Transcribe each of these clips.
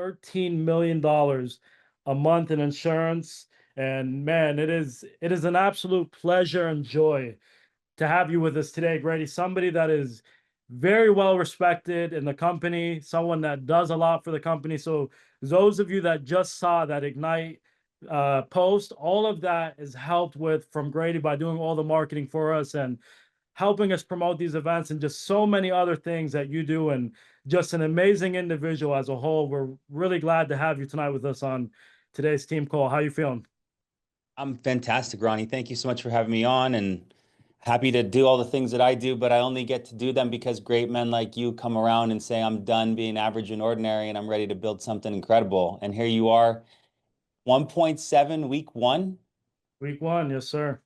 $13 million a month in insurance. And man, it is an absolute pleasure and joy to have you with us today, Grady. Somebody that is very well respected in the company, someone that does a lot for the company. So those of you that just saw that Ignite post, all of that is helped with from Grady by doing all the marketing for us and helping us promote these events and just so many other things that you do, and just an amazing individual as a whole. We're really glad to have you tonight with us on today's team call. How you feeling? I'm fantastic, Ronnie. Thank you so much for having me on, and happy to do all the things that I do, but I only get to do them because great men like you come around and say, I'm done being average and ordinary and I'm ready to build something incredible. And here you are, 1.7 week one, Week one, yes, sir.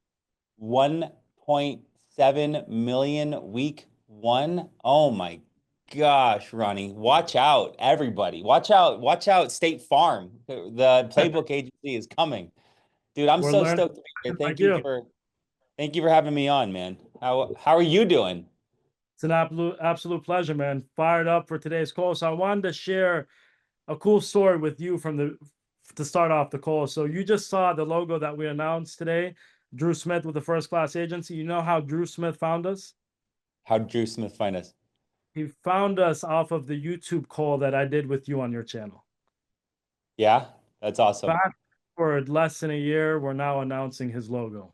1.7 million week one. Oh my gosh, Ronnie, watch out, everybody. Watch out, State Farm. The Playbook Agency is coming. Dude, I'm We're so learning. stoked to be here. Thank you. Thank you for having me on, man. How are you doing? It's an absolute pleasure, man. Fired up for today's call. So I wanted to share a cool story with you from the to start off the call. So you just saw the logo that we announced today, Drew Smith with the First Class Agency. You know how Drew Smith found us? How did Drew Smith find us? He found us off of the YouTube call that I did with you on your channel. Yeah, that's awesome. Fast forward less than a year, we're now announcing his logo.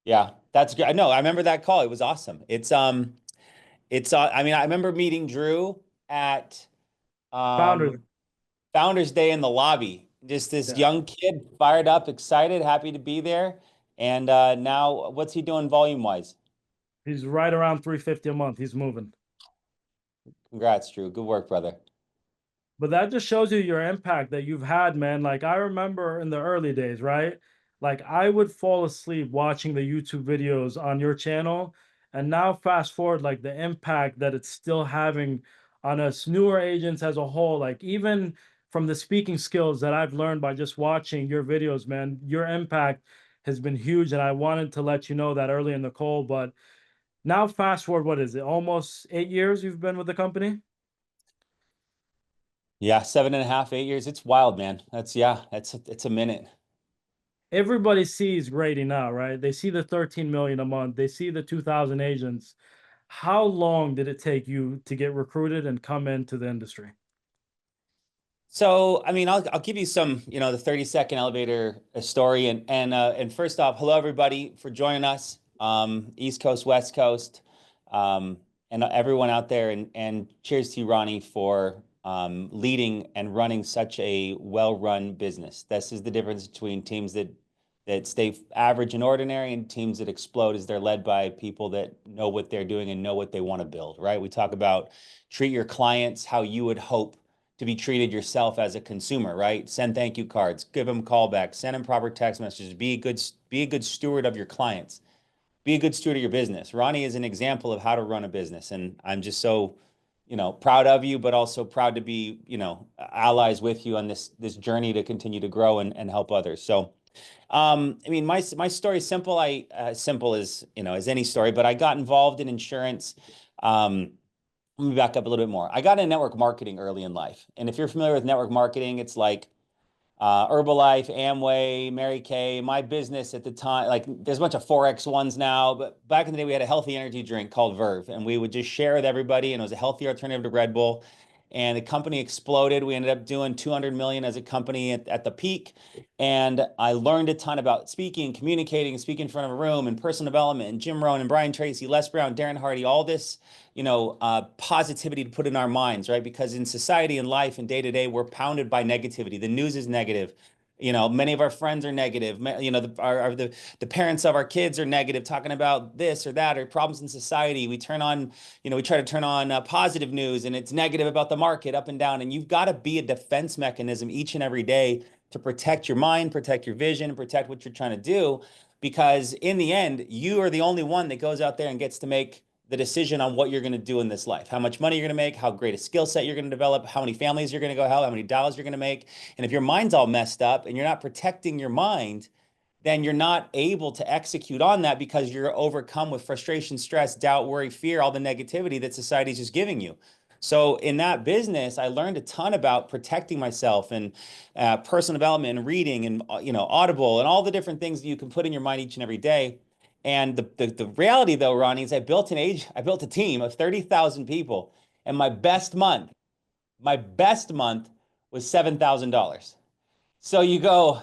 Yeah, that's good. No, I remember that call. It was awesome. I mean, I remember meeting Drew at Founders. um Founders Day in the lobby. Just this Yeah. young kid, fired up, excited, happy to be there. And now what's he doing volume wise? He's right around 350 a month. He's moving. Congrats, Drew. Good work, brother. But that just shows you your impact that you've had, man. Like I remember in the early days, right? Like I would fall asleep watching the YouTube videos on your channel. And now fast forward, like the impact that it's still having on us newer agents as a whole, like even from the speaking skills that I've learned by just watching your videos, man, your impact has been huge. And I wanted to let you know that early in the call. But now fast forward, what is it? Almost 8 years you've been with the company? Yeah, 7.5, 8 years. It's wild, man. It's a minute. Everybody sees Grady now, right? They see the 13 million a month. They see the 2,000 agents. How long did it take you to get recruited and come into the industry? So, I mean, I'll give you some, the 30-second elevator story. And first off, hello everybody for joining us, East Coast, West Coast, and everyone out there. And cheers to you, Ronnie, for leading and running such a well-run business. This is the difference between teams that stay average and ordinary and teams that explode as they're led by people that know what they're doing and know what they want to build, right? We talk about treat your clients how you would hope to be treated yourself as a consumer, right? Send thank you cards, give them callbacks, send them proper text messages, be a good steward of your clients, be a good steward of your business. Ronnie is an example of how to run a business. And I'm just so, proud of you, but also proud to be, allies with you on this journey to continue to grow and help others. So, I mean, my story is simple. Simple as, as any story, but I got involved in insurance. Let me back up a little bit more. I got into network marketing early in life. And if you're familiar with network marketing, it's like Herbalife, Amway, Mary Kay. My business at the time, like there's a bunch of Forex ones now, but back in the day, we had a healthy energy drink called Verve, and we would just share with everybody, and it was a healthy alternative to Red Bull. And the company exploded. We ended up doing 200 million as a company at the peak. And I learned a ton about speaking, communicating, speaking in front of a room, and personal development, and Jim Rohn and Brian Tracy, Les Brown, Darren Hardy, all this, positivity to put in our minds, right? Because in society and life and day to day, we're pounded by negativity. The news is negative. Many of our friends are negative. The parents of our kids are negative, talking about this or that or problems in society. We try to turn on positive news, and it's negative about the market up and down. And you've got to be a defense mechanism each and every day to protect your mind, protect your vision, and protect what you're trying to do. Because in the end, you are the only one that goes out there and gets to make the decision on what you're going to do in this life, how much money you're going to make, how great a skill set you're going to develop, how many families you're going to go help, how many dollars you're going to make. And if your mind's all messed up and you're not protecting your mind, then you're not able to execute on that because you're overcome with frustration, stress, doubt, worry, fear, all the negativity that society's just giving you. So in that business, I learned a ton about protecting myself and personal development and reading and Audible and all the different things that you can put in your mind each and every day. And the reality though, Ronnie, is I built a team of 30,000 people, and my best month was $7,000. So you go,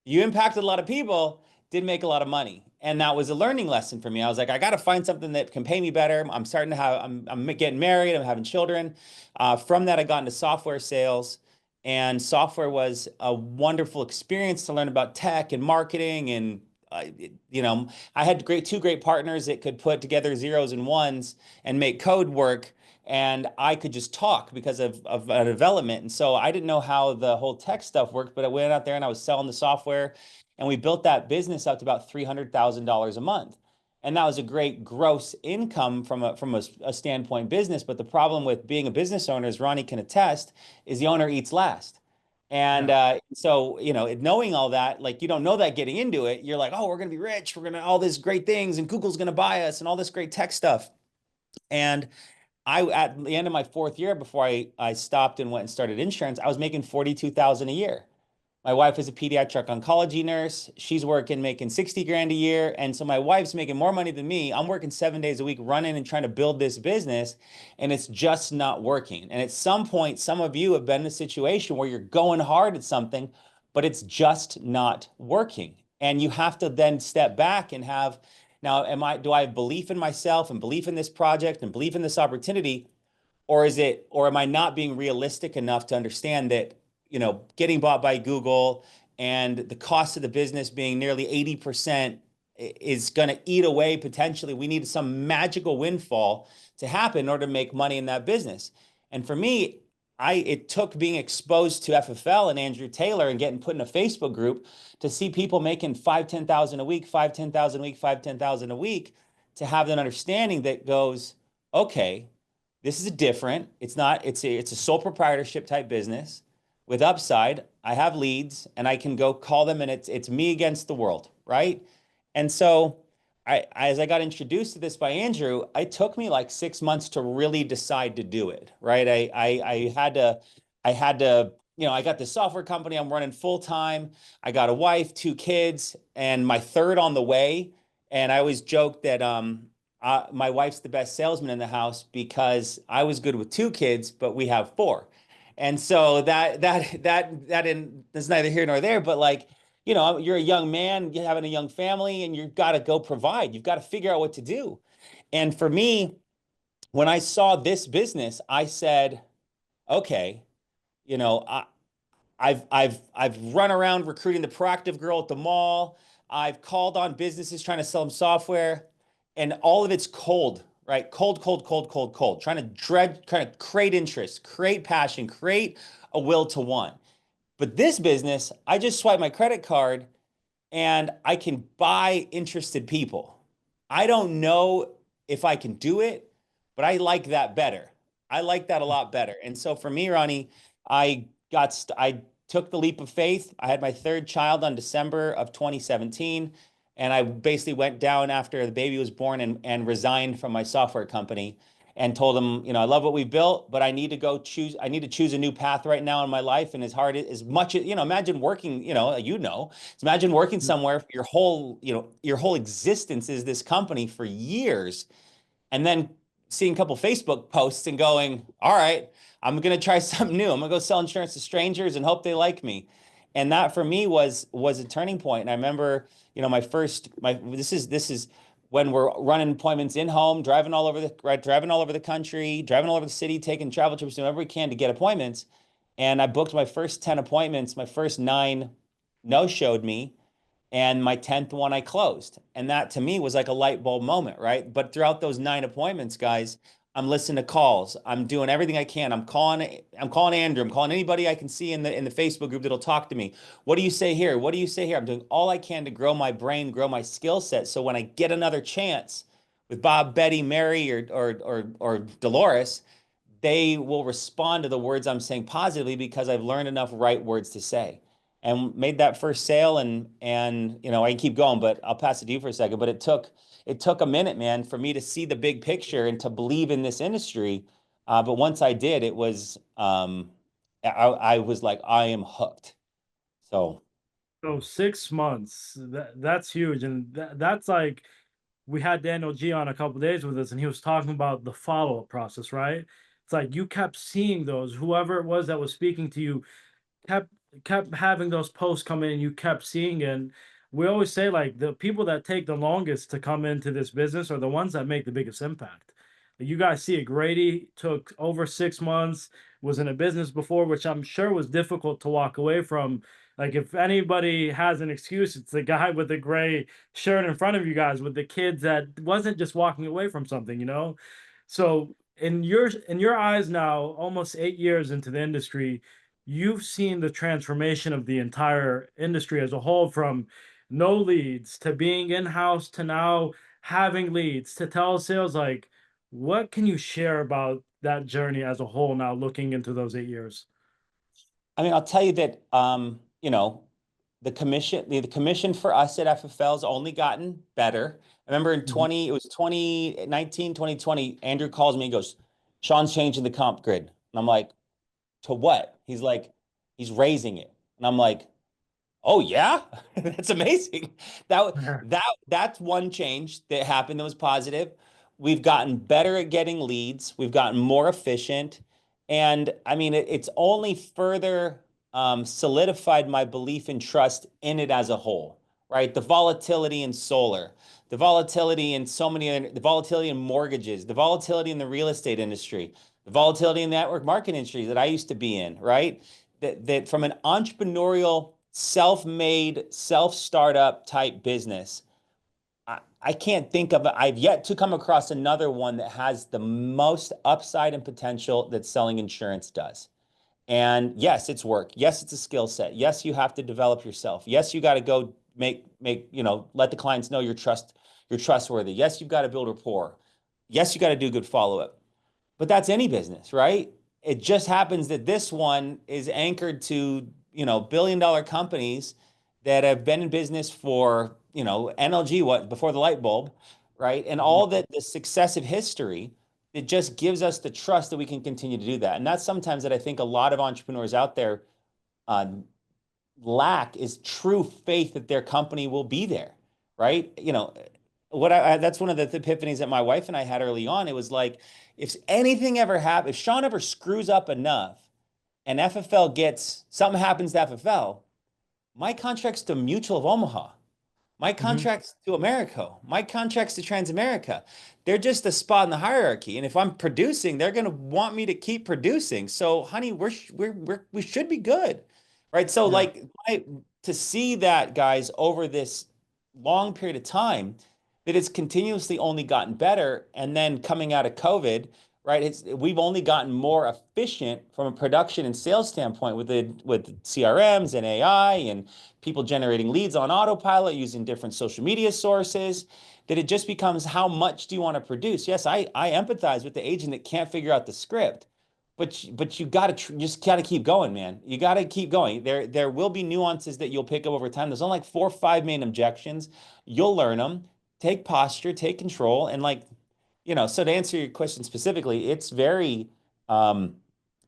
you impacted a lot of people, did make a lot of money. And that was a learning lesson for me. I was like, I got to find something that can pay me better. I'm getting married, I'm having children. From that, I got into software sales, and software was a wonderful experience to learn about tech and marketing. And, I had two great partners that could put together zeros and ones and make code work. And I could just talk because of development. And so I didn't know how the whole tech stuff worked, but I went out there and I was selling the software, and we built that business up to about $300,000 a month. And that was a great gross income from a standpoint business. But the problem with being a business owner, as Ronnie can attest, is the owner eats last. And Yeah. so, knowing all that, like you don't know that getting into it, you're like, oh, we're going to be rich. We're going to all these great things, and Google's going to buy us and all this great tech stuff. And at the end of my fourth year, before I stopped and went and started insurance, I was making 42,000 a year. My wife is a pediatric oncology nurse. She's making 60 grand a year. And so my wife's making more money than me. I'm working 7 days a week running and trying to build this business, and it's just not working. And at some point, some of you have been in a situation where you're going hard at something, but it's just not working. And you have to then step back and have, now, do I have belief in myself and belief in this project and belief in this opportunity? Or am I not being realistic enough to understand that, getting bought by Google and the cost of the business being nearly 80% is going to eat away potentially. We need some magical windfall to happen in order to make money in that business. And for me, it took being exposed to FFL and Andrew Taylor and getting put in a Facebook group to see people making 5, 10,000 a week, 5, 10,000 a week, 5, 10,000 a week, to have an understanding that goes, okay, this is different. It's a sole proprietorship type business with upside. I have leads and I can go call them, and it's me against the world, right? And so as I got introduced to this by Andrew, it took me like 6 months to really decide to do it, right? I got this software company I'm running full time. I got a wife, 2 kids, and my third on the way. And I always joke that my wife's the best salesman in the house because I was good with 2 kids, but we have 4. And so that's neither here nor there, but like, you're a young man, you're having a young family, and you've got to go provide. You've got to figure out what to do. And for me, when I saw this business, I said, okay, you know, I, I've run around recruiting the proactive girl at the mall. I've called on businesses trying to sell them software, and all of it's cold, right? Cold, cold, cold, cold, cold. Trying to create interest, create passion, create a will to want. But this business, I just swipe my credit card and I can buy interested people. I don't know if I can do it, but I like that better. I like that a lot better. And so for me, Ronnie, I took the leap of faith. I had my third child on December of 2017, and I basically went down after the baby was born and resigned from my software company and told him, I love what we built, but I need to choose a new path right now in my life. And as much as, imagine working, imagine working somewhere for your whole existence is this company for years, and then seeing a couple Facebook posts and going, all right, I'm going to try something new. I'm going to go sell insurance to strangers and hope they like me. And that for me was a turning point. And I remember, this is when we're running appointments in home, driving all over the country, driving all over the city, taking travel trips, doing whatever we can to get appointments. And I booked my first 10 appointments. My first 9 no-showed me, and my 10th one I closed. And that to me was like a light bulb moment, right? But throughout those 9 appointments, guys, I'm listening to calls. I'm doing everything I can. I'm calling Andrew. I'm calling anybody I can see in the Facebook group that'll talk to me. What do you say here? What do you say here? I'm doing all I can to grow my brain, grow my skill set. So when I get another chance with Bob, Betty, Mary, or Dolores, they will respond to the words I'm saying positively because I've learned enough right words to say, and made that first sale. And I can keep going, but I'll pass it to you for a second. But it took a minute, man, for me to see the big picture and to believe in this industry. But once I did, I was like, I am hooked. So, So 6 months, that's huge. And that's like, we had Daniel G on a couple days with us, and he was talking about the follow-up process, right? It's like you kept seeing those, whoever it was that was speaking to you kept kept having those posts come in, and you kept seeing it. And we always say, like, the people that take the longest to come into this business are the ones that make the biggest impact. You guys see it. Grady took over 6 months, was in a business before, which I'm sure was difficult to walk away from. Like, if anybody has an excuse, it's the guy with the gray shirt in front of you guys with the kids that wasn't just walking away from something, you know? So in your eyes now, almost 8 years into the industry, you've seen the transformation of the entire industry as a whole, from no leads to being in-house to now having leads to telesales. Like, what can you share about that journey as a whole now, looking into those 8 years? I mean, I'll tell you that, the commission for us at FFL has only gotten better. I remember Mhm. it was 2019, 2020, Andrew calls me and goes, Sean's changing the comp grid. And I'm like, to what? He's like, he's raising it. And I'm like, oh yeah, that's amazing. That's one change that happened that was positive. We've gotten better at getting leads. We've gotten more efficient, and I mean it's only further solidified my belief and trust in it as a whole. Right, the volatility in solar, the volatility in the volatility in mortgages, the volatility in the real estate industry, the volatility in the network marketing industry that I used to be in. Right, that from an entrepreneurial, self-made, self-startup type business, I can't think of it. I've yet to come across another one that has the most upside and potential that selling insurance does. And yes, it's work. Yes, it's a skill set. Yes, you have to develop yourself. Yes, you got to go let the clients know you're trustworthy. Yes, you've got to build rapport. Yes, you got to do good follow-up. But that's any business, right? It just happens that this one is anchored to, billion-dollar companies that have been in business for, NLG, what, before the light bulb, right? And Mhm. all that the successive history, it just gives us the trust that we can continue to do that. And that's sometimes that I think a lot of entrepreneurs out there uh, lack is true faith that their company will be there, right? That's one of the epiphanies that my wife and I had early on. It was like, if anything ever happens, if Sean ever screws up enough and FFL gets something happens to FFL, my contract's to Mutual of Omaha. My Mhm. contract's to Americo. My contract's to Transamerica. They're just a spot in the hierarchy. And if I'm producing, they're going to want me to keep producing. So, honey, we should be good. Right. So, Yeah. like, to see that, guys, over this long period of time, that it's continuously only gotten better. And then coming out of COVID, right, we've only gotten more efficient from a production and sales standpoint with CRMs and AI and people generating leads on autopilot using different social media sources, that it just becomes, how much do you want to produce? Yes, I empathize with the agent that can't figure out the script, but you got to just got to keep going, man. You got to keep going. There will be nuances that you'll pick up over time. There's only like 4 or 5 main objections. You'll learn them. Take posture, take control, and so to answer your question specifically, um,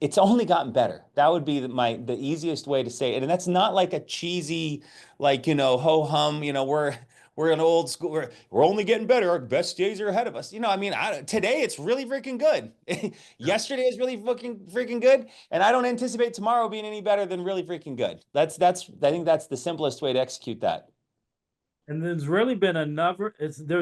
it's only gotten better. That would be the easiest way to say it. And that's not like a cheesy, like, ho hum, we're an old school, we're only getting better. Our best days are ahead of us. I mean, today it's really freaking good. Yesterday is really freaking good. And I don't anticipate tomorrow being any better than really freaking good. I think that's the simplest way to execute that. And there's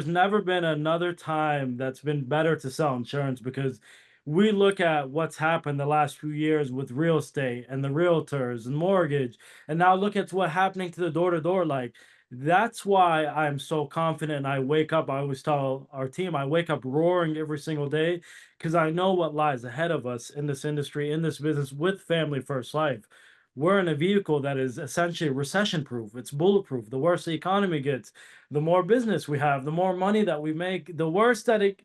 never been another time that's been better to sell insurance, because we look at what's happened the last few years with real estate and the realtors and mortgage, and now look at what's happening to the door to door. Like, that's why I'm so confident. I wake up, I always tell our team, I wake up roaring every single day, because I know what lies ahead of us in this industry, in this business with Family First Life. We're in a vehicle that is essentially recession proof. It's bulletproof. The worse the economy gets, the more business we have, the more money that we make. The worse that it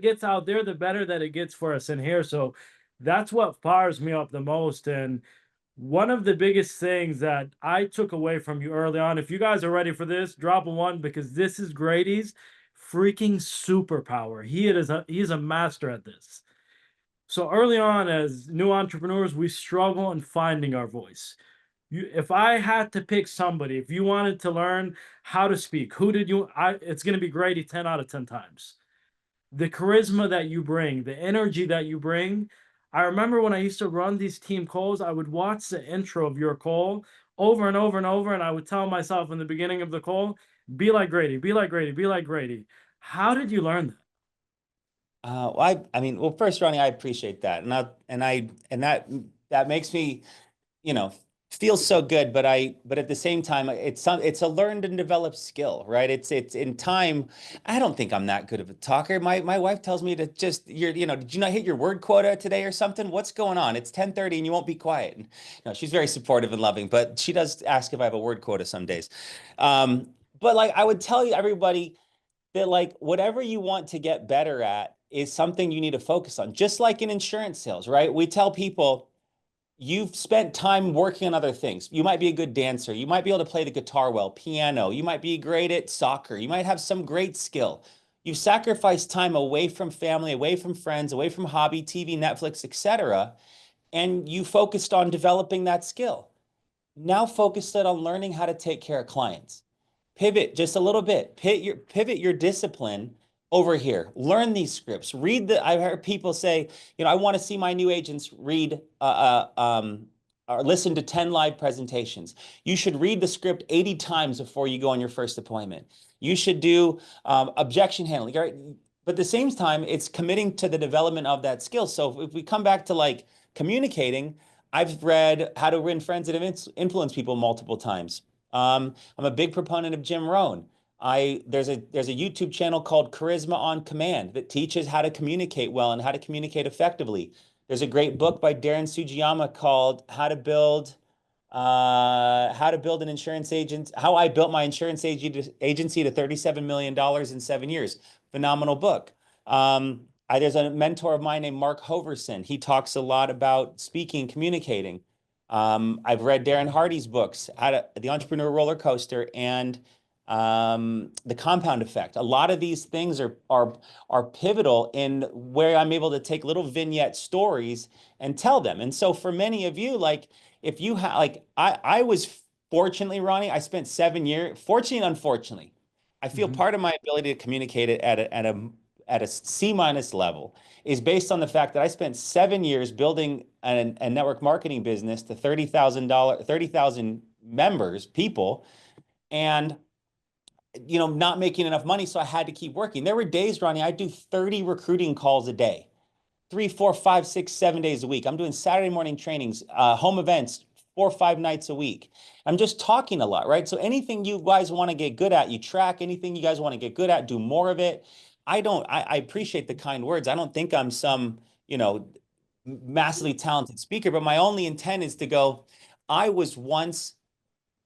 gets out there, the better that it gets for us in here. So that's what fires me up the most. And one of the biggest things that I took away from you early on, if you guys are ready for this, drop a one, because this is Grady's freaking superpower. He is a master at this. So early on, as new entrepreneurs, we struggle in finding our voice. If I had to pick somebody, if you wanted to learn how to speak, who did you? It's going to be Grady 10 out of 10 times. The charisma that you bring, the energy that you bring. I remember when I used to run these team calls, I would watch the intro of your call over and over and over, and I would tell myself in the beginning of the call, be like Grady, be like Grady, be like Grady. How did you learn that? Well, I mean, well, first, Ronnie, I appreciate that, and that makes me, you know, feels so good. But at the same time, it's a learned and developed skill, right? It's in time. I don't think I'm that good of a talker. My wife tells me to just, did you not hit your word quota today or something? What's going on? It's 10:30 and you won't be quiet. No, she's very supportive and loving, but she does ask if I have a word quota some days. But like I would tell you, everybody that like whatever you want to get better at is something you need to focus on. Just like in insurance sales, right? We tell people you've spent time working on other things. You might be a good dancer. You might be able to play the guitar well, piano. You might be great at soccer. You might have some great skill. You've sacrificed time away from family, away from friends, away from hobby, TV, Netflix, etc. And you focused on developing that skill. Now focus it on learning how to take care of clients. Pivot just a little bit. Pivot your discipline over here. Learn these scripts. Read the. I've heard people say, I want to see my new agents read or listen to 10 live presentations. You should read the script 80 times before you go on your first appointment. You should do objection handling. Right? But at the same time, it's committing to the development of that skill. So if we come back to like communicating, I've read How to Win Friends and Influence People multiple times. I'm a big proponent of Jim Rohn. There's a YouTube channel called Charisma on Command that teaches how to communicate well and how to communicate effectively. There's a great book by Darren Sugiyama called How to Build an Insurance Agent, How I Built My Insurance Agency to $37 million in 7 years. Phenomenal book. There's a mentor of mine named Mark Hoverson. He talks a lot about speaking, communicating. I've read Darren Hardy's books, The Entrepreneur Roller Coaster and The Compound Effect. A lot of these things are pivotal in where I'm able to take little vignette stories and tell them. And so for many of you, like if you have like I was fortunately, Ronnie, I spent 7 years, fortunately and unfortunately, I feel Mhm. part of my ability to communicate it at a C minus level is based on the fact that I spent 7 years building a network marketing business to $30,000, 30,000 members, people, and not making enough money. So I had to keep working. There were days, Ronnie, I'd do 30 recruiting calls a day, 3, 4, 5, 6, 7 days a week. I'm doing Saturday morning trainings, home events, 4 or 5 nights a week. I'm just talking a lot, right? So anything you guys want to get good at, you track. Anything you guys want to get good at, do more of it. I appreciate the kind words. I don't think I'm some, massively talented speaker, but my only intent is to go, I was once,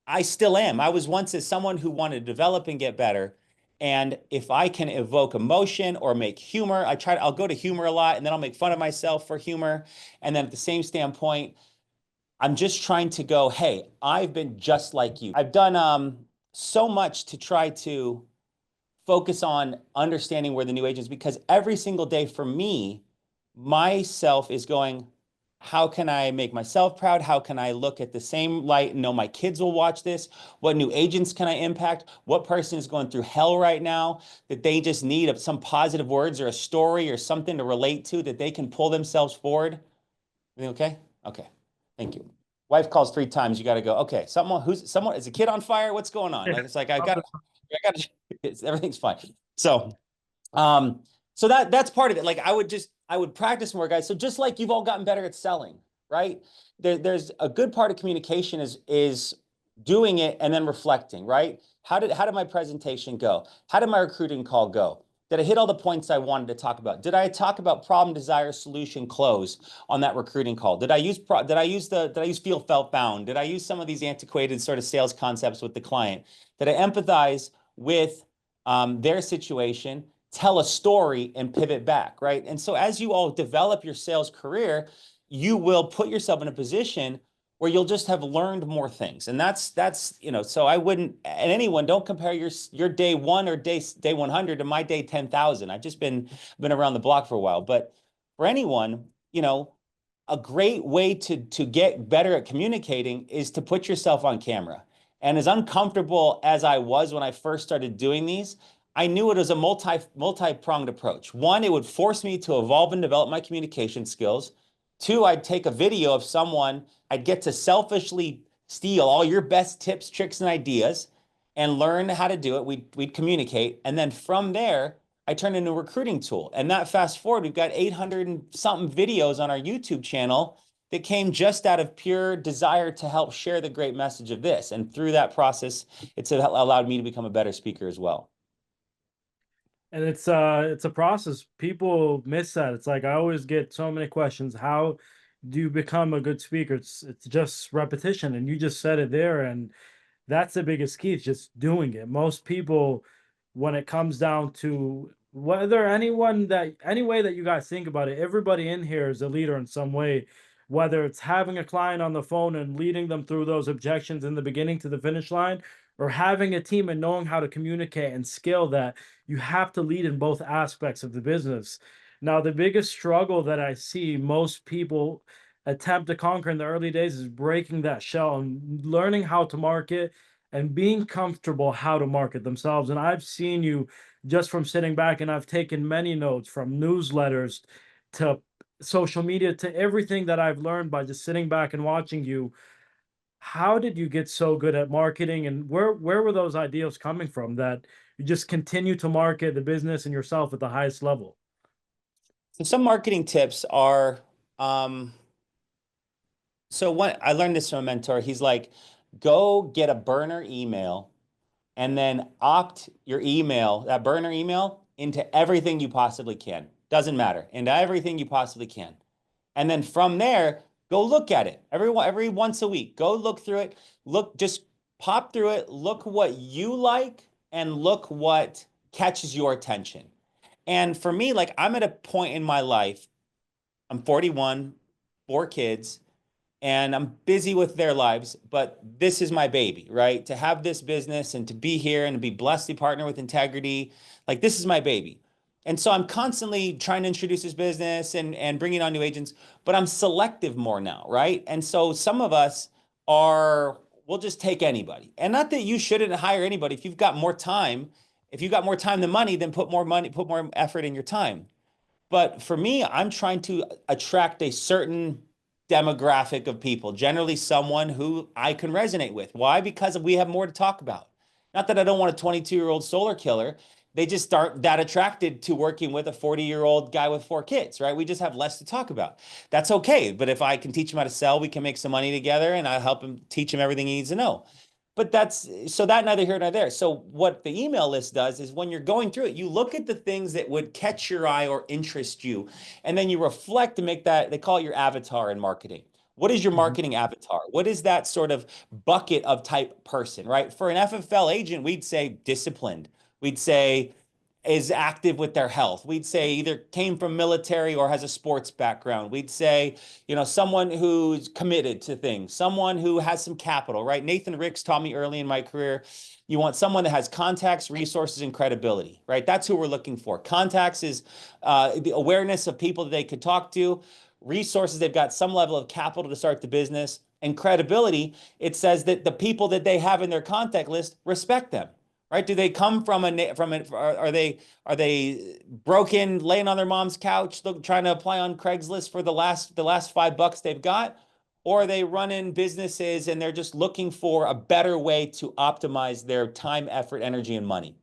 I still am. I was once as someone who wanted to develop and get better. And if I can evoke emotion or make humor, I'll go to humor a lot and then I'll make fun of myself for humor. And then at the same standpoint, I'm just trying to go, hey, I've been just like you. I've done so much to try to focus on understanding where the new agents, because every single day for me, myself is going, how can I make myself proud? How can I look at the same light and know my kids will watch this? What new agents can I impact? What person is going through hell right now that they just need some positive words or a story or something to relate to that they can pull themselves forward? Everything okay? Okay. Thank you. Wife calls 3 times. You got to go. Okay. Someone is a kid on fire? What's going on? Yeah. Like it's like everything's fine. So um, so that's part of it. Like I would practice more, guys. So just like you've all gotten better at selling, right? There's a good part of communication is doing it and then reflecting, right? How did my presentation go? How did my recruiting call go? Did I hit all the points I wanted to talk about? Did I talk about problem, desire, solution, close on that recruiting call? Did I use feel, felt, found? Did I use some of these antiquated sort of sales concepts with the client? Did I empathize with their situation, tell a story, and pivot back, right? And so as you all develop your sales career, you will put yourself in a position where you'll just have learned more things. And that's so I wouldn't, and anyone, don't compare your day one or day 100 to my day 10,000. I've just been around the block for a while. But for anyone, you know, a great way to get better at communicating is to put yourself on camera. And as uncomfortable as I was when I first started doing these, I knew it was a multi-pronged approach. One, it would force me to evolve and develop my communication skills. Two, I'd take a video of someone, I'd get to selfishly steal all your best tips, tricks, and ideas and learn how to do it. We'd communicate. And then from there, I turned into a recruiting tool. And that fast forward, we've got 800 and something videos on our YouTube channel that came just out of pure desire to help share the great message of this. And through that process, it's allowed me to become a better speaker as well. And it's a process. People miss that. It's like I always get so many questions. How do you become a good speaker? It's just repetition, and you just said it there. And that's the biggest key, is just doing it. Most people, when it comes down to whether any way that you guys think about it, everybody in here is a leader in some way, whether it's having a client on the phone and leading them through those objections in the beginning to the finish line, or having a team and knowing how to communicate and scale that. You have to lead in both aspects of the business. Now, the biggest struggle that I see most people attempt to conquer in the early days is breaking that shell and learning how to market and being comfortable how to market themselves. And I've seen you just from sitting back, and I've taken many notes from newsletters to social media to everything that I've learned by just sitting back and watching you. How did you get so good at marketing, and where were those ideas coming from that you just continue to market the business and yourself at the highest level? So some marketing tips are, so what I learned this from a mentor. He's like, go get a burner email and then opt your email, that burner email, into everything you possibly can. Doesn't matter, into everything you possibly can. And then from there, go look at it every once a week. Go look through it. Look, just pop through it. Look what you like and look what catches your attention. And for me, like I'm at a point in my life, I'm 41, 4 kids, and I'm busy with their lives, but this is my baby, right? To have this business and to be here and to be blessed to partner with integrity, like this is my baby. And so I'm constantly trying to introduce this business and bringing on new agents, but I'm selective more now, right? And so some of us are, we'll just take anybody. And not that you shouldn't hire anybody. If you've got more time than money, then put more money, put more effort in your time. But for me, I'm trying to attract a certain demographic of people, generally someone who I can resonate with. Why? Because we have more to talk about. Not that I don't want a 22-year-old solar killer. They just aren't that attracted to working with a 40-year-old guy with 4 kids, right? We just have less to talk about. That's okay. But if I can teach him how to sell, we can make some money together and I help him, teach him everything he needs to know. But that's so that neither here nor there. So what the email list does is when you're going through it, you look at the things that would catch your eye or interest you, and then you reflect to make that, they call it your avatar in marketing. What is your Mhm. marketing avatar? What is that sort of bucket of type person, right? For an FFL agent, we'd say disciplined. We'd say is active with their health. We'd say either came from military or has a sports background. We'd say, someone who's committed to things, someone who has some capital, right? Nathan Ricks taught me early in my career, you want someone that has contacts, resources, and credibility, right? That's who we're looking for. Contacts is the awareness of people that they could talk to. Resources, they've got some level of capital to start the business. And credibility, it says that the people that they have in their contact list respect them, right? Do they come from are they broken, laying on their mom's couch, trying to apply on Craigslist for the last $5 they've got, or are they running businesses and they're just looking for a better way to optimize their time, effort, energy, and money?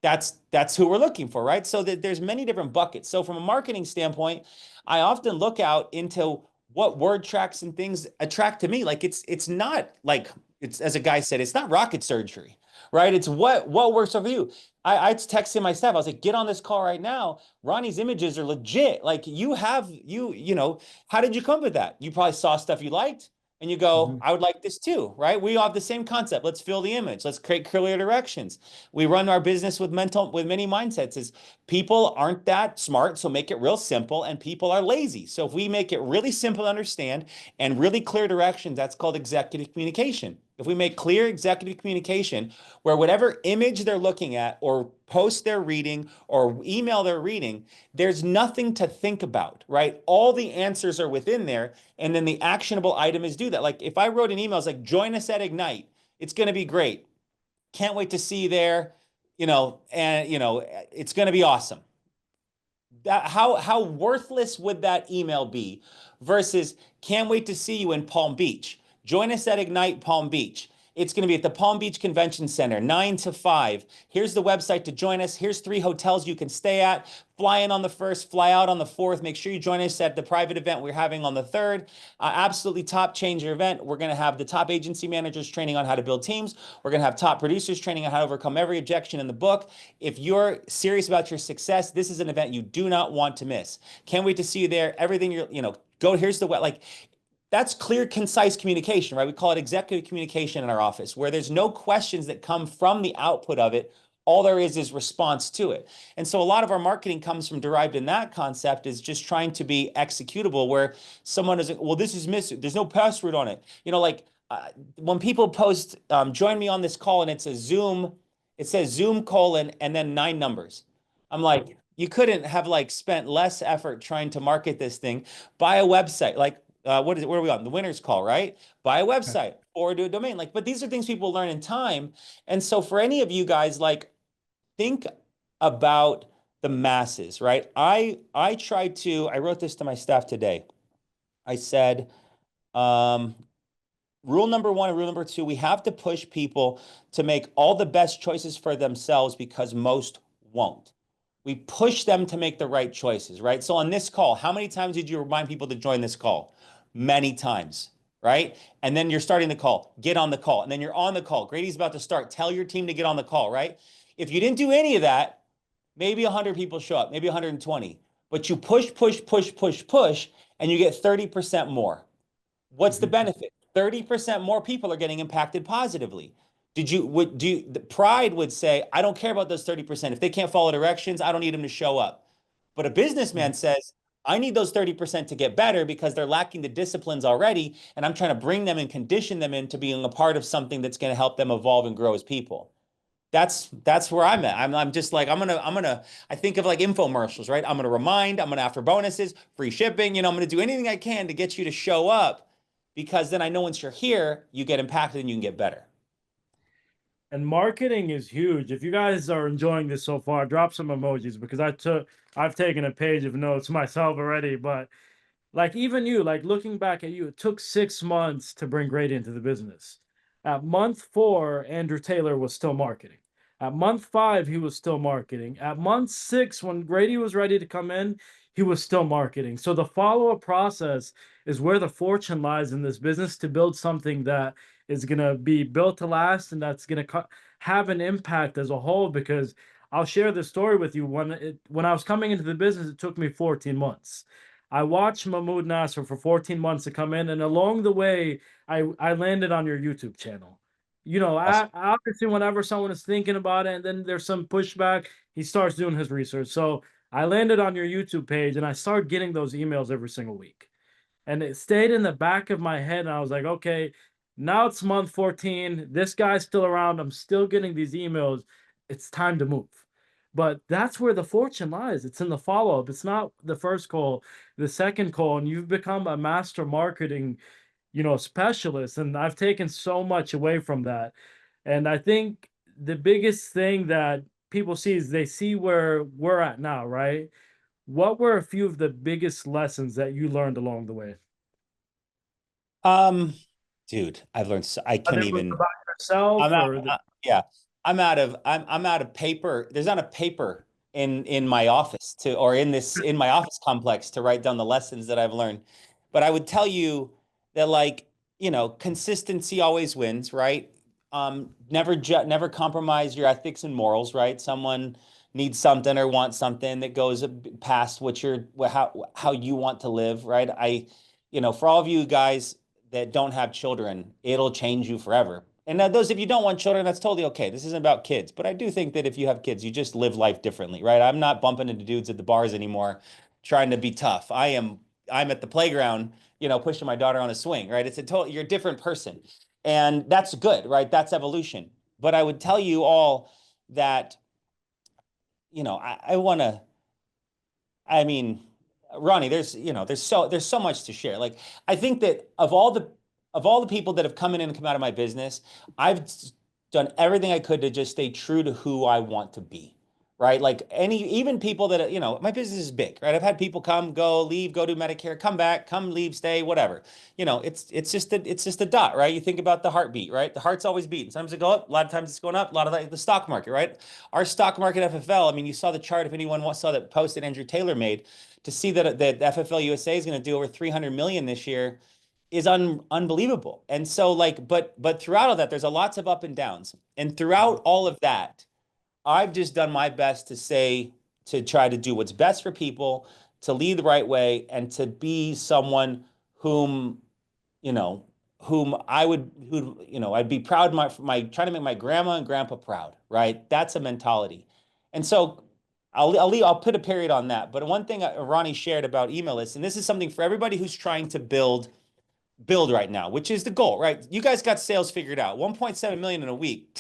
That's who we're looking for, right? So there's many different buckets. So from a marketing standpoint, I often look out into what word tracks and things attract to me. Like it's not like it's, as a guy said, it's not rocket surgery, right? It's what works for you. I texted my staff. I was like, get on this call right now. Ronnie's images are legit. Like how did you come up with that? You probably saw stuff you liked and you go, Mhm. I would like this too, right? We all have the same concept. Let's fill the image. Let's create clear directions. We run our business with many mindsets. Is people aren't that smart, so make it real simple, and people are lazy. So if we make it really simple to understand and really clear directions, that's called executive communication. if we make clear executive communication where whatever image they're looking at or post they're reading or email they're reading, there's nothing to think about, right? All the answers are within there. And then the actionable item is do that. Like if I wrote an email, it's like, join us at Ignite. It's going to be great. Can't wait to see you there. It's going to be awesome. How worthless would that email be versus can't wait to see you in Palm Beach. Join us at Ignite Palm Beach. It's going to be at the Palm Beach Convention Center, 9 to 5. Here's the website to join us. Here's 3 hotels you can stay at. Fly in on the 1st, fly out on the 4th. Make sure you join us at the private event we're having on the 3rd. Absolutely top changer event. We're going to have the top agency managers training on how to build teams. We're going to have top producers training on how to overcome every objection in the book. If you're serious about your success, this is an event you do not want to miss. Can't wait to see you there. Everything go, here's the like that's clear, concise communication, right? We call it executive communication in our office, where there's no questions that come from the output of it. All there is response to it. And so a lot of our marketing comes from derived in that concept is just trying to be executable where someone is, well, this is missing. There's no password on it. When people post, join me on this call and it's a Zoom, it says Zoom colon and then 9 numbers. I'm like, you couldn't have like spent less effort trying to market this thing. Buy a website. Like, what are we on? The winner's call, right? Buy a website or do a domain. Like, but these are things people learn in time. And so for any of you guys, like, think about the masses, right? I wrote this to my staff today. I said, rule number 1 and rule number 2, we have to push people to make all the best choices for themselves because most won't. We push them to make the right choices, right? So on this call, how many times did you remind people to join this call? Many times, right? And then you're starting the call, get on the call. And then you're on the call. Grady's about to start. Tell your team to get on the call, right? If you didn't do any of that, maybe 100 people show up, maybe 120. But you push, push, push, push, push, and you get 30% more. What's the benefit? 30% more people are getting impacted positively. The pride would say, I don't care about those 30%. If they can't follow directions, I don't need them to show up. But a businessman says, I need those 30% to get better because they're lacking the disciplines already. And I'm trying to bring them and condition them into being a part of something that's going to help them evolve and grow as people. That's where I'm at. I'm just like, I think of like infomercials, right? I'm going to remind, I'm going to offer bonuses, free shipping, I'm going to do anything I can to get you to show up because then I know once you're here, you get impacted and you can get better. And marketing is huge. If you guys are enjoying this so far, drop some emojis because I've taken a page of notes myself already. But like even you, like looking back at you, it took 6 months to bring Grady into the business. At month 4, Andrew Taylor was still marketing. At month 5, he was still marketing. At month 6, when Grady was ready to come in, he was still marketing. So the follow-up process is where the fortune lies in this business to build something that is going to be built to last and that's going to have an impact as a whole. Because I'll share this story with you. When I was coming into the business, it took me 14 months. I watched Mahmoud Nasser for 14 months to come in, and along the way, I landed on your YouTube channel. Awesome. Obviously, whenever someone is thinking about it, and then there's some pushback, he starts doing his research. So I landed on your YouTube page, and I started getting those emails every single week. And it stayed in the back of my head, and I was like, okay, now it's month 14. This guy's still around. I'm still getting these emails. It's time to move. But that's where the fortune lies. It's in the follow-up. It's not the first call, the second call, and you've become a master marketing, specialist. And I've taken so much away from that. And I think the biggest thing that people see is they see where we're at now, right? What were a few of the biggest lessons that you learned along the way? Dude, I've learned I Whether couldn't it was even. about I'm yourself out. or the Yeah, I'm out of paper. There's not a paper in my office or in my office complex to write down the lessons that I've learned. But I would tell you that like, consistency always wins, right? Never compromise your ethics and morals, right? Someone needs something or wants something that goes past how you want to live, right? For all of you guys that don't have children, it'll change you forever. And now those, if you don't want children, that's totally okay. This isn't about kids. But I do think that if you have kids, you just live life differently, right? I'm not bumping into dudes at the bars anymore trying to be tough. I'm at the playground, pushing my daughter on a swing, right? You're a different person. And that's good, right? That's evolution. But I would tell you all that, I want to, I mean, Ronnie, there's so much to share. Like, I think that of all the people that have come in and come out of my business, I've done everything I could to just stay true to who I want to be. Right. Like even people that, my business is big, right? I've had people come, go, leave, go do Medicare, come back, come, leave, stay, whatever. It's just a dot, right? You think about the heartbeat, right? The heart's always beating. Sometimes it go up, a lot of times it's going up, a lot of the stock market, right? Our stock market FFL, I mean, you saw the chart if anyone saw that post that Andrew Taylor made to see that FFL USA is going to do over 300 million this year is unbelievable. And so but throughout all that, there's a lots of up and downs. And throughout all of that, I've just done my best to try to do what's best for people, to lead the right way, and to be someone whom, you know, I'd be proud of my trying to make my grandma and grandpa proud, right? That's a mentality. And so I'll put a period on that. But one thing Ronnie shared about email lists, and this is something for everybody who's trying to build right now, which is the goal, right? You guys got sales figured out. 1.7 million in a week.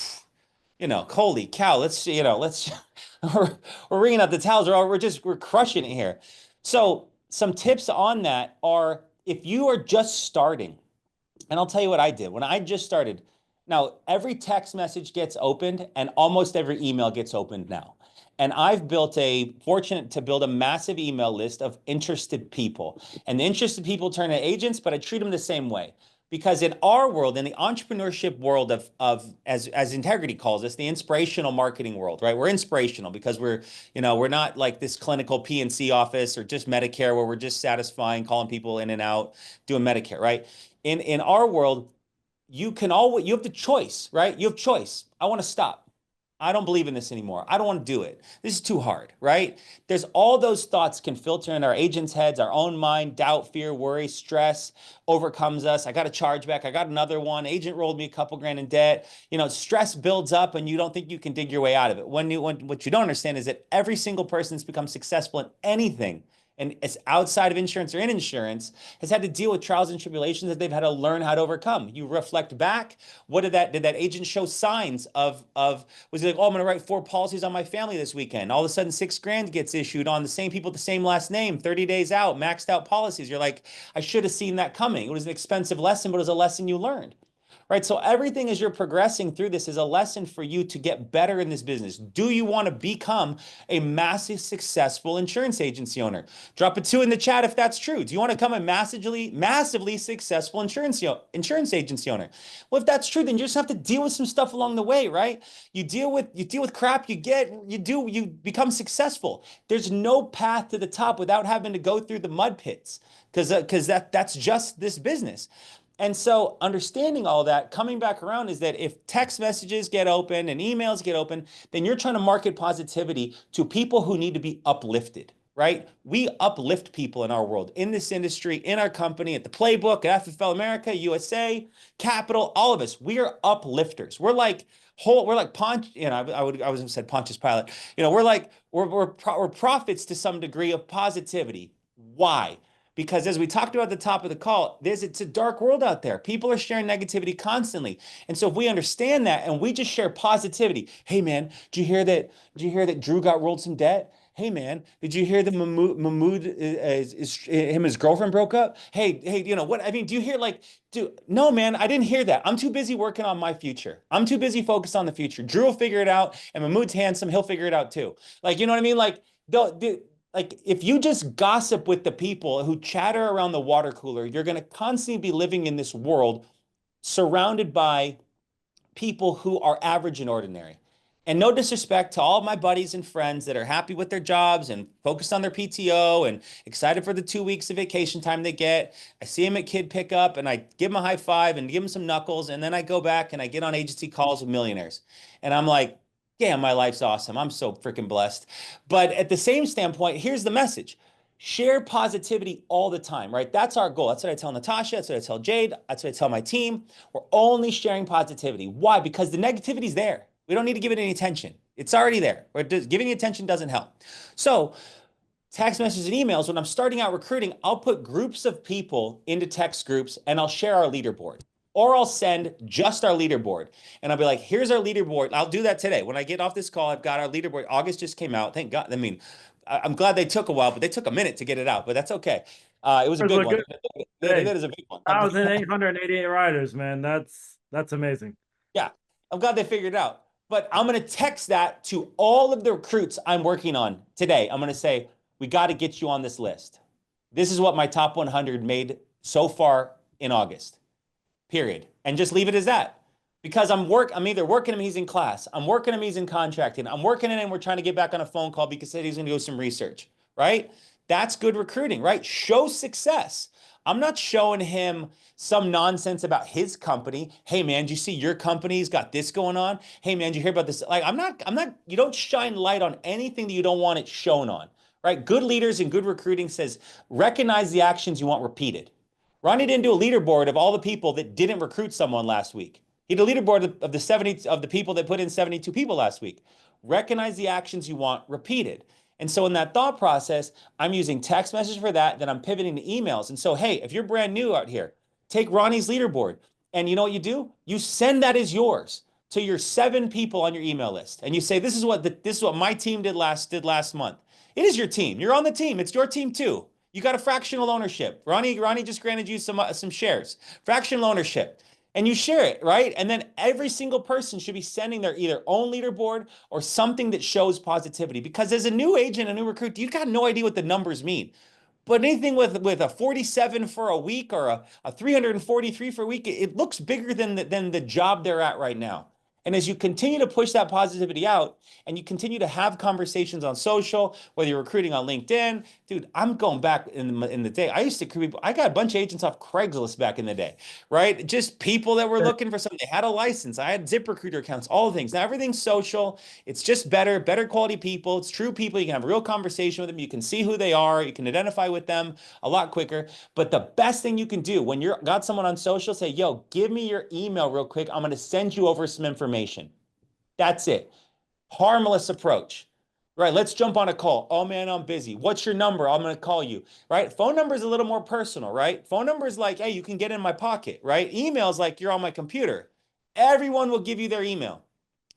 Holy cow, let's we're wringing out the towels, or we're crushing it here. So some tips on that are, if you are just starting, and I'll tell you what I did when I just started. Now, every text message gets opened and almost every email gets opened now. And I've fortunate to build a massive email list of interested people. And the interested people turn to agents, but I treat them the same way. Because in our world, in the entrepreneurship world as Integrity calls us, the inspirational marketing world, right? We're inspirational because we're not like this clinical PNC office or just Medicare where we're just satisfying, calling people in and out, doing Medicare, right? In our world, you have the choice, right? You have choice. I want to stop. I don't believe in this anymore. I don't want to do it. This is too hard, right? There's all those thoughts can filter in our agents' heads, our own mind, doubt, fear, worry, stress overcomes us. I got a chargeback. I got another one. Agent rolled me a couple grand in debt. Stress builds up and you don't think you can dig your way out of it. What you don't understand is that every single person that's become successful in anything, and it's outside of insurance or in insurance, has had to deal with trials and tribulations that they've had to learn how to overcome. You reflect back, did that agent show signs of, was he like, oh, I'm going to write 4 policies on my family this weekend. All of a sudden, 6 grand gets issued on the same people with the same last name, 30 days out, maxed out policies. You're like, I should have seen that coming. It was an expensive lesson, but it was a lesson you learned. Right. So everything as you're progressing through this is a lesson for you to get better in this business. Do you want to become a massive successful insurance agency owner? Drop a 2 in the chat if that's true. Do you want to become a massively successful insurance agency owner? Well, if that's true, then you just have to deal with some stuff along the way, right? You deal with crap, you become successful. There's no path to the top without having to go through the mud pits, because that's just this business. And so understanding all that, coming back around, is that if text messages get open and emails get open, then you're trying to market positivity to people who need to be uplifted, right? We uplift people in our world, in this industry, in our company, at the Playbook, at FFL America, USA, Capital, all of us. We are uplifters. We're like Pontius, I would have said Pontius Pilate. We're prophets to some degree of positivity. Why? Because as we talked about at the top of the call, it's a dark world out there. People are sharing negativity constantly. And so if we understand that and we just share positivity, hey man, did you hear that Drew got rolled some debt? Hey man, did you hear that Mahmood him and his girlfriend broke up? Hey, what? I mean, do you hear no, man, I didn't hear that. I'm too busy working on my future. I'm too busy focused on the future. Drew will figure it out, and Mahmood's handsome. He'll figure it out too. You know what I mean? If you just gossip with the people who chatter around the water cooler, you're going to constantly be living in this world surrounded by people who are average and ordinary. And no disrespect to all of my buddies and friends that are happy with their jobs and focused on their PTO and excited for the 2 weeks of vacation time they get. I see them at kid pickup and I give them a high five and give them some knuckles. And then I go back and I get on agency calls with millionaires. And I'm like, damn, my life's awesome. I'm so freaking blessed. But at the same standpoint, here's the message. Share positivity all the time, right? That's our goal. That's what I tell Natasha. That's what I tell Jade. That's what I tell my team. We're only sharing positivity. Why? Because the negativity is there. We don't need to give it any attention. It's already there. Giving it attention doesn't help. So text messages and emails, when I'm starting out recruiting, I'll put groups of people into text groups and I'll share our leaderboard. Or I'll send just our leaderboard and I'll be like, here's our leaderboard. I'll do that today. When I get off this call, I've got our leaderboard. August just came out. Thank God. I mean, I'm glad they took a while, but they took a minute to get it out, but that's okay. It was a Numbers big look one. good. That Hey, is a big one. 1,888 riders, man. That's amazing. Yeah, I'm glad they figured it out. But I'm going to text that to all of the recruits I'm working on today. I'm going to say, we got to get you on this list. This is what my top 100 made so far in August, period. And just leave it as that. Because I'm either working him, he's in class. I'm working him, he's in contracting. I'm working him, and we're trying to get back on a phone call because he said he's going to do some research, right? That's good recruiting, right? Show success. I'm not showing him some nonsense about his company. Hey man, do you see your company's got this going on? Hey man, do you hear about this? Like, you don't shine light on anything that you don't want it shown on, right? Good leaders and good recruiting says, recognize the actions you want repeated. Ronnie didn't do a leaderboard of all the people that didn't recruit someone last week. He did a leaderboard of the 70 of the people that put in 72 people last week. Recognize the actions you want repeated. And so in that thought process, I'm using text message for that. Then I'm pivoting to emails. And so, hey, if you're brand new out here, take Ronnie's leaderboard. And you know what you do? You send that as yours to your 7 people on your email list. And you say, this is what my team did last month. It is your team. You're on the team. It's your team too. You got a fractional ownership. Ronnie just granted you some shares. Fractional ownership. And you share it, right? And then every single person should be sending their either own leaderboard or something that shows positivity. Because as a new agent, a new recruit, you got no idea what the numbers mean. But anything with a 47 for a week or a 343 for a week, it looks bigger than the job they're at right now. And as you continue to push that positivity out and you continue to have conversations on social, whether you're recruiting on LinkedIn, dude, I'm going back in the day. I got a bunch of agents off Craigslist back in the day, right? Just people that were looking for something. They had a license. I had ZipRecruiter accounts, all things. Now everything's social. It's just better quality people. It's true people. You can have a real conversation with them. You can see who they are. You can identify with them a lot quicker. But the best thing you can do when you're got someone on social, say, yo, give me your email real quick. I'm going to send you over some information. That's it. Harmless approach. Right, let's jump on a call. Oh man, I'm busy. What's your number? I'm going to call you. Right? Phone number is a little more personal, right? Phone number is like, hey, you can get in my pocket, right? Email is like you're on my computer. Everyone will give you their email.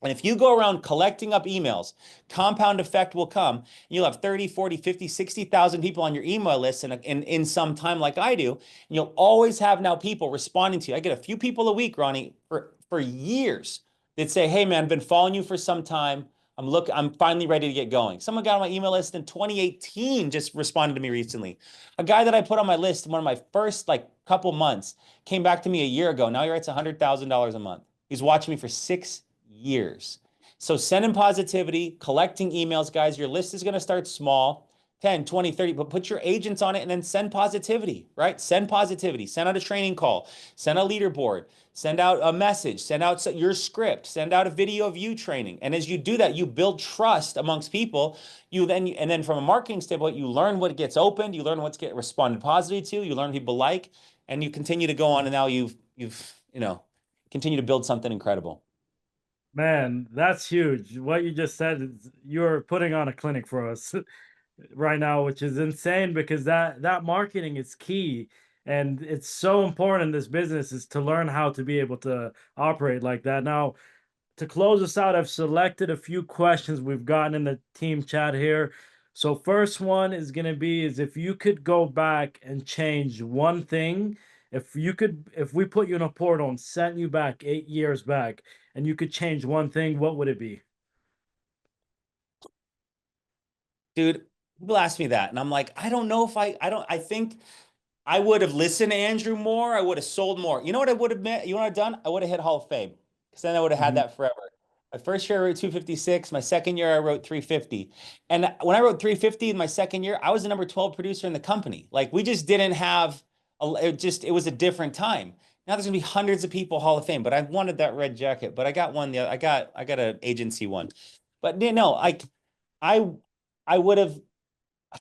And if you go around collecting up emails, compound effect will come. You'll have 30, 40, 50, 60,000 people on your email list in some time like I do. And you'll always have now people responding to you. I get a few people a week, Ronnie, for years that say, hey man, I've been following you for some time. I'm finally ready to get going. Someone got on my email list in 2018, just responded to me recently. A guy that I put on my list in one of my first like couple months came back to me a year ago. Now he writes $100,000 a month. He's watching me for 6 years. So sending positivity, collecting emails, guys. Your list is going to start small, 10, 20, 30, but put your agents on it and then send positivity, right? Send positivity. Send out a training call. Send a leaderboard. Send out a message. Send out your script. Send out a video of you training. And as you do that, you build trust amongst people. And then from a marketing standpoint, you learn what gets opened. You learn what's get responded positively to. You learn what people like, and you continue to go on. And now you've continue to build something incredible. Man, that's huge. What you just said is you're putting on a clinic for us right now, which is insane because that marketing is key. And it's so important in this business is to learn how to be able to operate like that. Now, to close us out, I've selected a few questions we've gotten in the team chat here. So first one is going to be is if you could go back and change one thing, if we put you in a portal and sent you back 8 years back and you could change one thing, what would it be? Dude, people ask me that, and I'm like, I don't know if I think I would have listened to Andrew more. I would have sold more. You know what I would have meant? You know what I've done? I would have hit Hall of Fame because then I would have had Mhm. that forever. My first year I wrote 256. My second year I wrote 350. And when I wrote 350 in my second year, I was the number 12 producer in the company. Like we just didn't have it was a different time. Now there's gonna be hundreds of people Hall of Fame, but I wanted that red jacket. But I got one. I got an agency one. But no, like I I would have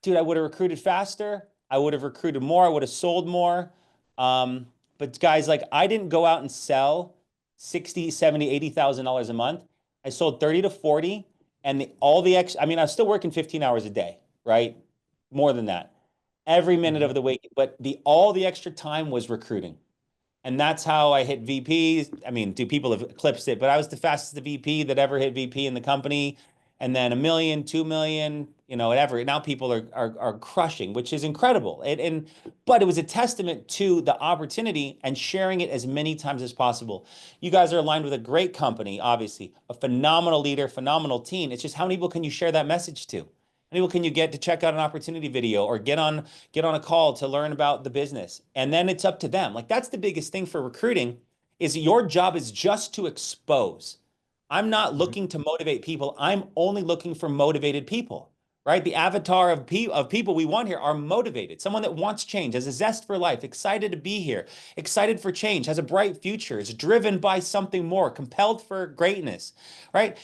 dude, I would have recruited faster. I would have recruited more. I would have sold more. But guys, like I didn't go out and sell 60, 70, $80,000 a month. I sold 30 to 40 and all the extra, I mean, I was still working 15 hours a day, right? More than that. Every minute Mhm. of the week, but all the extra time was recruiting. And that's how I hit VP. I mean, do people have eclipsed it? But I was the fastest VP that ever hit VP in the company. And then 1 million, 2 million, whatever. Now people are crushing, which is incredible. But it was a testament to the opportunity and sharing it as many times as possible. You guys are aligned with a great company, obviously, a phenomenal leader, phenomenal team. It's just how many people can you share that message to? How many people can you get to check out an opportunity video or get on a call to learn about the business? And then it's up to them. Like that's the biggest thing for recruiting is your job is just to expose. I'm not Mhm. looking to motivate people. I'm only looking for motivated people, right? The avatar of people we want here are motivated. Someone that wants change, has a zest for life, excited to be here, excited for change, has a bright future, is driven by something more, compelled for greatness, right?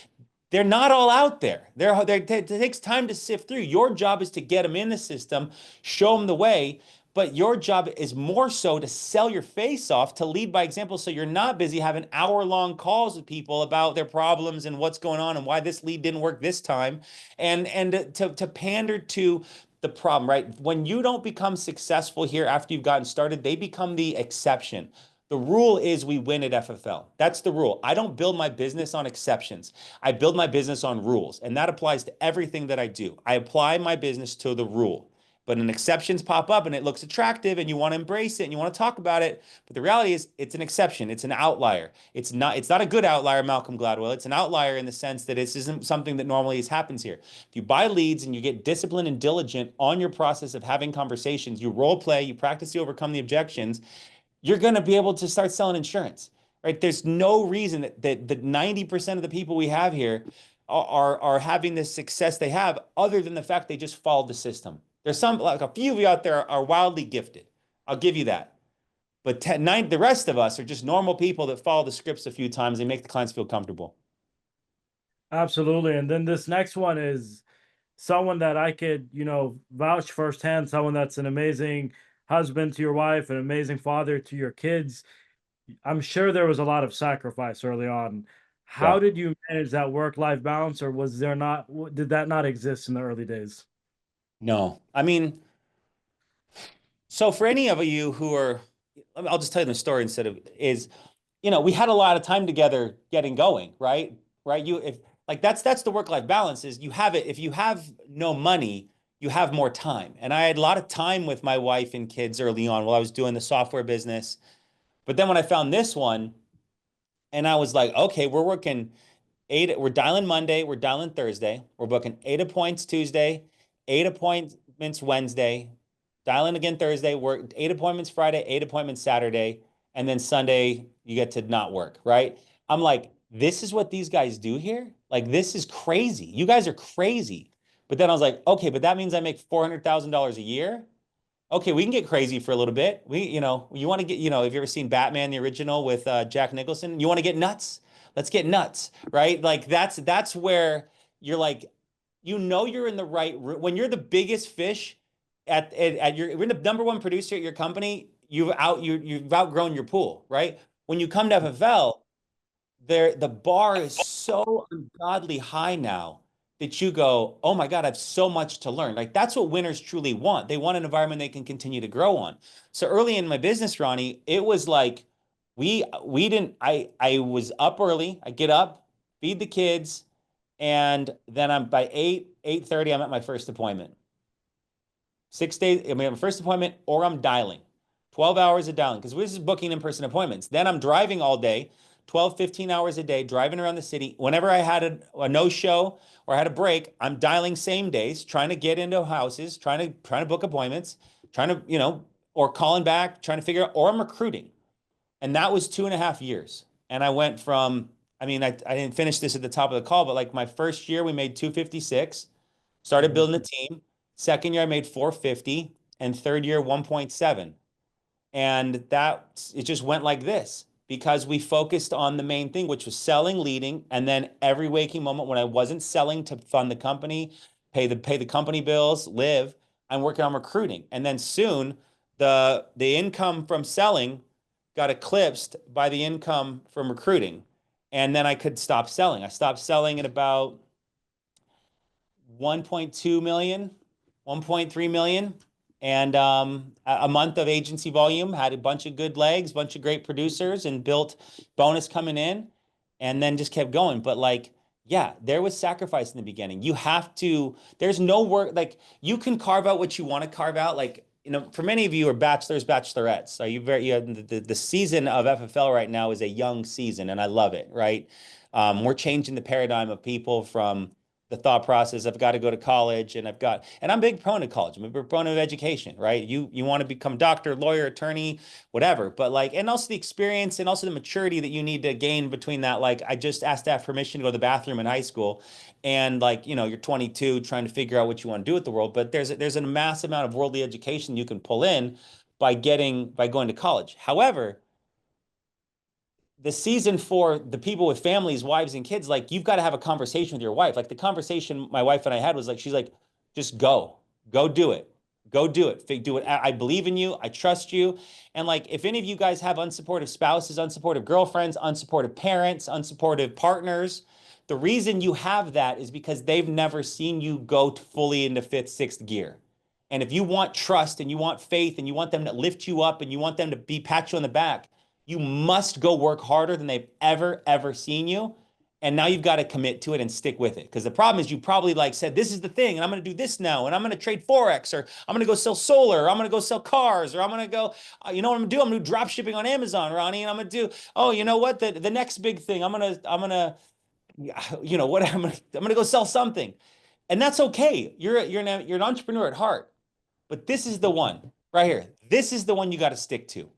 They're not all out there. It takes time to sift through. Your job is to get them in the system, show them the way, but your job is more so to sell your face off, to lead by example, so you're not busy having hour-long calls with people about their problems and what's going on and why this lead didn't work this time, and to pander to the problem, right? When you don't become successful here after you've gotten started, they become the exception. The rule is we win at FFL. That's the rule. I don't build my business on exceptions. I build my business on rules, and that applies to everything that I do. I apply my business to the rule. But an exceptions pop up and it looks attractive and you want to embrace it and you want to talk about it. But the reality is it's an exception. It's an outlier. It's not a good outlier, Malcolm Gladwell. It's an outlier in the sense that this isn't something that normally happens here. If you buy leads and you get disciplined and diligent on your process of having conversations, you role play, you practice to overcome the objections, you're going to be able to start selling insurance, right? There's no reason that 90% of the people we have here are having this success they have other than the fact they just followed the system. There's like a few of you out there are wildly gifted. I'll give you that. But the rest of us are just normal people that follow the scripts a few times and make the clients feel comfortable. Absolutely. And then this next one is someone that I could, vouch firsthand, someone that's an amazing husband to your wife, an amazing father to your kids. I'm sure there was a lot of sacrifice early on. Yeah. How did you manage that work-life balance, or was there not, did that not exist in the early days? No. I mean, so for any of you who are, I'll just tell you the story instead of is, we had a lot of time together getting going, right? Right. If like that's the work-life balance is you have it. If you have no money, you have more time. And I had a lot of time with my wife and kids early on while I was doing the software business. But then when I found this one and I was like, okay, we're dialing Monday, we're dialing Thursday, we're booking 8 appointments Tuesday, 8 appointments Wednesday, dialing again Thursday, work 8 appointments Friday, 8 appointments Saturday, and then Sunday you get to not work, right? I'm like, this is what these guys do here? Like, this is crazy. You guys are crazy. But then I was like, okay, but that means I make $400,000 a year. Okay, we can get crazy for a little bit. You want to get, have you ever seen Batman, the original with Jack Nicholson? You want to get nuts? Let's get nuts, right? Like that's where you're like, you're in the right room. When you're the biggest fish at your, when the number one producer at your company, you've outgrown your pool, right? When you come to FFL, the bar is so ungodly high now that you go, oh my God, I have so much to learn. Like that's what winners truly want. They want an environment they can continue to grow on. So early in my business, Ronnie, it was like we didn't I was up early. I get up, feed the kids, and then I'm by 8:30, I'm at my first appointment. 6 days, I mean, my first appointment, or I'm dialing. 12 hours of dialing, because this is booking in-person appointments. Then I'm driving all day, 12, 15 hours a day, driving around the city. Whenever I had a no-show or I had a break, I'm dialing same days, trying to get into houses, trying to book appointments, trying to, or calling back, trying to figure out, or I'm recruiting. And that was 2.5 years. And I went from, I didn't finish this at the top of the call, but like my first year, we made 256, started Mhm. building a team. Second year, I made 450, and third year, 1.7. And it just went like this because we focused on the main thing, which was selling, leading, and then every waking moment when I wasn't selling to fund the company, pay the company bills, live, I'm working on recruiting. And then soon the income from selling got eclipsed by the income from recruiting. And then I could stop selling. I stopped selling at about 1.2 million, 1.3 million. and a month of agency volume, had a bunch of good legs, bunch of great producers, and built bonus coming in, and then just kept going. But like, yeah, there was sacrifice in the beginning. You have to, there's no work, like you can carve out what you want to carve out. Like, you know, for many of you are bachelors, bachelorettes. Are you very, the season of FFL right now is a young season, and I love it, right? We're changing the paradigm of people from the thought process. I've got to go to college, and and I'm a big proponent of college. I'm a big proponent of education, right? You want to become doctor, lawyer, attorney, whatever. But like, and also the experience and also the maturity that you need to gain between that. Like, I just asked to have permission to go to the bathroom in high school. And like, you know, you're 22 trying to figure out what you want to do with the world, but there's a mass amount of worldly education you can pull in by going to college. However, the season for the people with families, wives, and kids, like you've got to have a conversation with your wife. Like the conversation my wife and I had was like, she's like, just go do it. Go do it. Do it. I believe in you. I trust you. And like, if any of you guys have unsupportive spouses, unsupportive girlfriends, unsupportive parents, unsupportive partners, the reason you have that is because they've never seen you go fully into fifth, sixth gear. And if you want trust and you want faith and you want them to lift you up and you want them to pat you on the back, you must go work harder than they've ever seen you. And now you've got to commit to it and stick with it. Because the problem is you probably like said, this is the thing, and I'm going to do this now, and I'm going to trade Forex, or I'm going to go sell solar, or I'm going to go sell cars, or I'm going to go, you know what I'm going to do? I'm going to do drop shipping on Amazon, Ronnie, and I'm going to do, oh, you know what? The next big thing, you know what? I'm gonna go sell something. And that's okay. You're an entrepreneur at heart. But this is the one right here. This is the one you got to stick to.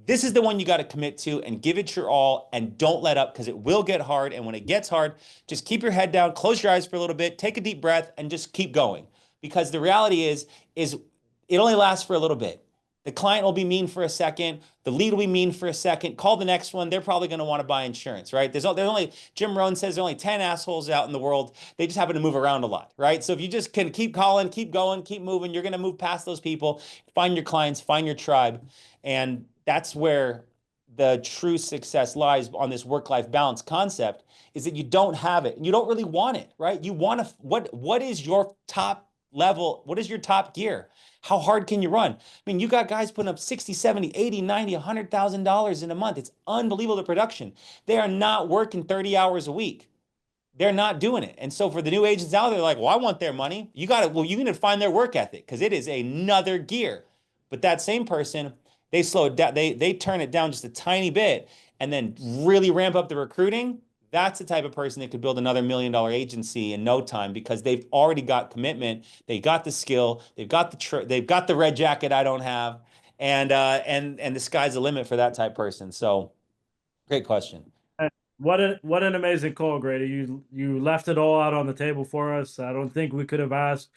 This is the one you got to commit to and give it your all and don't let up because it will get hard. And when it gets hard, just keep your head down, close your eyes for a little bit, take a deep breath, and just keep going. Because the reality is it only lasts for a little bit. The client will be mean for a second. The lead will be mean for a second. Call the next one. They're probably going to want to buy insurance, right? There's only, Jim Rohn says there's only 10 assholes out in the world. They just happen to move around a lot, right? So if you just can keep calling, keep going, keep moving, you're going to move past those people, find your clients, find your tribe. And that's where the true success lies on this work-life balance concept is that you don't have it and you don't really want it, right? You want to, what is your top level? What is your top gear? How hard can you run? I mean, you got guys putting up 60, 70, 80, 90, $100,000 in a month. It's unbelievable the production. They are not working 30 hours a week. They're not doing it. And so for the new agents out there, like, well, I want their money. You got to, well, you need to find their work ethic because it is another gear. But that same person, they slow it down, they turn it down just a tiny bit and then really ramp up the recruiting. That's the type of person that could build another $1 million agency in no time because they've already got commitment. They got the skill. They've got the red jacket I don't have, and the sky's the limit for that type person. So, great question. What an amazing call, Grady. You left it all out on the table for us. I don't think we could have asked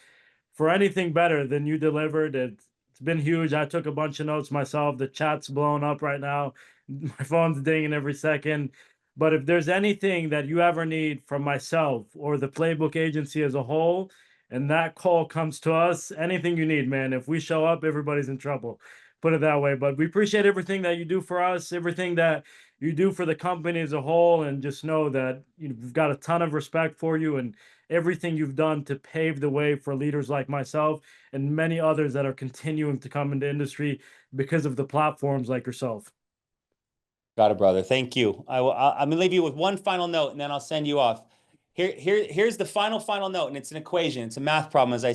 for anything better than you delivered. It's been huge. I took a bunch of notes myself. The chat's blowing up right now. My phone's dinging every second. But if there's anything that you ever need from myself or the Playbook Agency as a whole, and that call comes to us, anything you need, man. If we show up, everybody's in trouble. Put it that way. But we appreciate everything that you do for us, everything that you do for the company as a whole, and just know that we've got a ton of respect for you and everything you've done to pave the way for leaders like myself and many others that are continuing to come into industry because of the platforms like yourself. Got it, brother. Thank you. I'm gonna leave you with one final note, and then I'll send you off. Here's the final note, and it's an equation. It's a math problem as I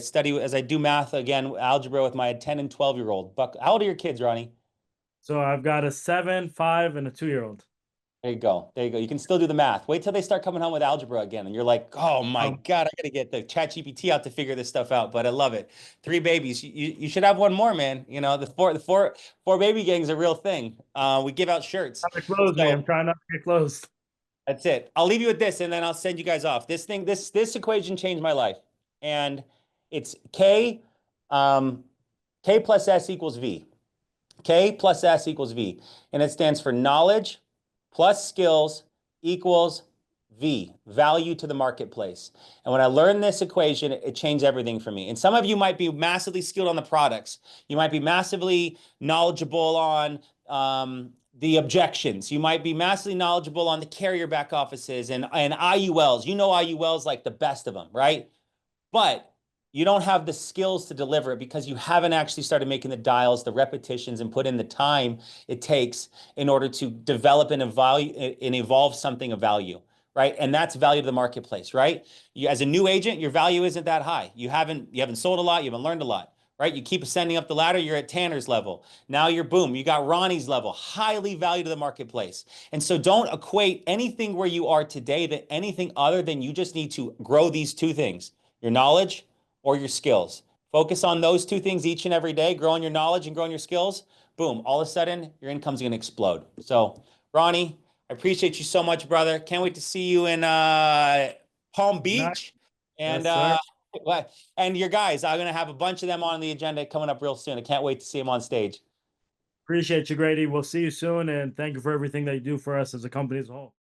do math again, algebra with my 10 and 12-year-old. Buck, how old are your kids, Ronnie? So I've got a 7, 5, and a 2-year-old. There you go. There you go. You can still do the math. Wait till they start coming home with algebra again, and you're like, oh my God, I gotta get the chat GPT out to figure this stuff out. But I love it. 3 babies. You should have one more, man. You know, the four baby gang's a real thing. We give out shirts. I'm trying not to get closed. That's it. I'll leave you with this, and then I'll send you guys off. This equation changed my life, and it's K plus S equals V. K plus S equals V, and it stands for knowledge plus skills equals V, value to the marketplace. And when I learned this equation, it changed everything for me. And some of you might be massively skilled on the products. You might be massively knowledgeable on the objections. You might be massively knowledgeable on the carrier back offices and IULs. You know IULs like the best of them, right? But you don't have the skills to deliver it because you haven't actually started making the dials, the repetitions, and put in the time it takes in order to develop and evolve something of value, right? And that's value to the marketplace, right? You, as a new agent, your value isn't that high. You haven't sold a lot, you haven't learned a lot, right? You keep ascending up the ladder, you're at Tanner's level. Now you're boom, you got Ronnie's level, highly valued to the marketplace. And so don't equate anything where you are today to anything other than you just need to grow these two things, your knowledge or your skills. Focus on those two things each and every day, growing your knowledge and growing your skills. Boom, all of a sudden, your income's going to explode. So, Ronnie, I appreciate you so much, brother. Can't wait to see you in Palm Nice. Beach. And Yes, sir. and your guys, I'm going to have a bunch of them on the agenda coming up real soon. I can't wait to see them on stage. Appreciate you, Grady. We'll see you soon, and thank you for everything that you do for us as a company as a whole.